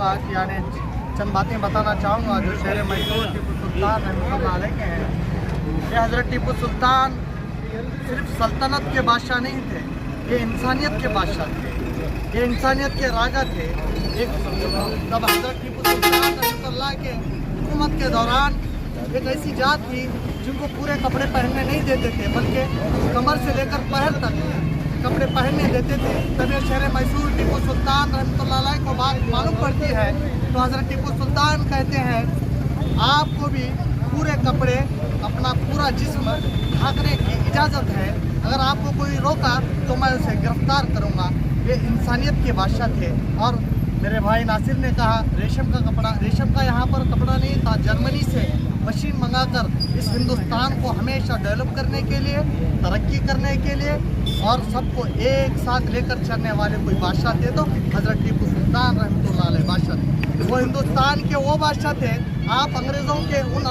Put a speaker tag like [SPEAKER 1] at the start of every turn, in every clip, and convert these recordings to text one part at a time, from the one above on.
[SPEAKER 1] चाहूँगा कि यानी चंद बातें बताना चाहूँगा जो शहर मैसूर टीपू सुल्तान रहमतुल्लाह अलैह के हैं। ये हज़रत टीपू सुल्तान सिर्फ सल्तनत के बादशाह नहीं थे, ये इंसानियत के बादशाह थे, ये इंसानियत के राजा थे। एक तब हज़रत टीपू सुल्तान रहमतुल्लाह के हुकूमत के दौरान एक ऐसी जात थी जिनको पूरे कपड़े पहनने नहीं देते थे, बल्कि कमर से लेकर पैर तक कपड़े पहनने देते थे। तब ये शहर मैसूर टीपू सुल्तान रहमतुल्लाह अलैह को बात मालूम पड़ती है तो हज़रत टीपू सुल्तान कहते हैं आपको भी पूरे कपड़े अपना पूरा जिस्म ढांकने की इजाज़त है, अगर आपको कोई रोका तो मैं उसे गिरफ्तार करूँगा। ये इंसानियत के बादशाह थे। और मेरे भाई नासिर ने कहा रेशम का कपड़ा, रेशम का यहाँ पर कपड़ा नहीं था, जर्मनी से मशीन मंगाकर इस हिंदुस्तान को हमेशा डेवलप करने के लिए, तरक्की करने के लिए और सबको एक साथ लेकर चलने वाले कोई बादशाह थे तो हज़रत टीपू सुल्तान रहमतुल्लाह अलैह बादशाह थे। वो हिंदुस्तान के वो बादशाह थे। आप अंग्रेज़ों के उन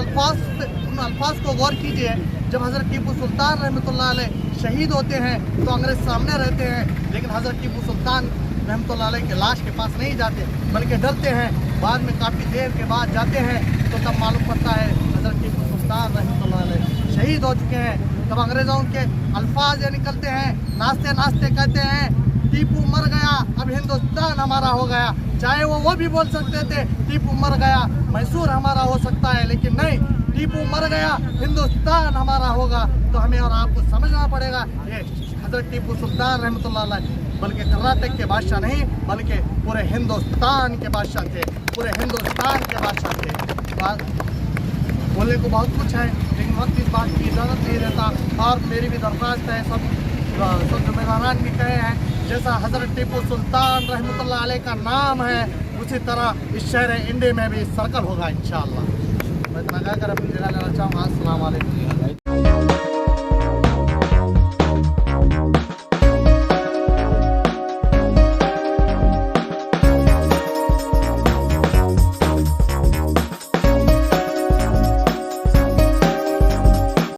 [SPEAKER 1] अल्फाज को गौर कीजिए, जब हज़रत टीपू सुल्तान रहमतुल्लाह अलैह शहीद होते हैं तो अंग्रेज़ सामने रहते हैं, लेकिन हज़रत टीपू सुल्तान रहमतुल्लाह अलैह के लाश के पास नहीं जाते बल्कि डरते हैं। बाद में काफ़ी देर के बाद जाते हैं तो तब मालूम पड़ता है हज़रत टीपू सुल्तान रहमतुल्लाह अलैह शहीद हो चुके हैं। तब अंग्रेज़ों के अल्फाज ये निकलते हैं, नाचते नाचते कहते हैं टीपू मर गया अब हिंदुस्तान हमारा हो गया। चाहे वो भी बोल सकते थे टीपू मर गया मैसूर हमारा हो सकता है, लेकिन नहीं, टीपू मर गया हिंदुस्तान हमारा होगा। तो हमें और आपको समझना पड़ेगा ये हज़रत टीपू सुल्तान रहमतुल्लाह अलैह बल्कि कर्नाटक के बादशाह नहीं बल्कि पूरे हिंदुस्तान के बादशाह थे, पूरे हिंदुस्तान के बादशाह थे। बोलने को बहुत कुछ है लेकिन वक्त इस बात की इजाज़त नहीं देता। और मेरी भी दरख्वास्त है, सब जुम्मेदारान भी कहे हैं, जैसा हज़रत टीपू सुल्तान रहमतुल्लाह अलैह का नाम है उसी तरह इस शहर इंडिया में भी सर्कल होगा इंशाअल्लाह। मैं इतना कहकर अपनी जगह लेना चाहूँगा। अस्सलाम वालेकुम।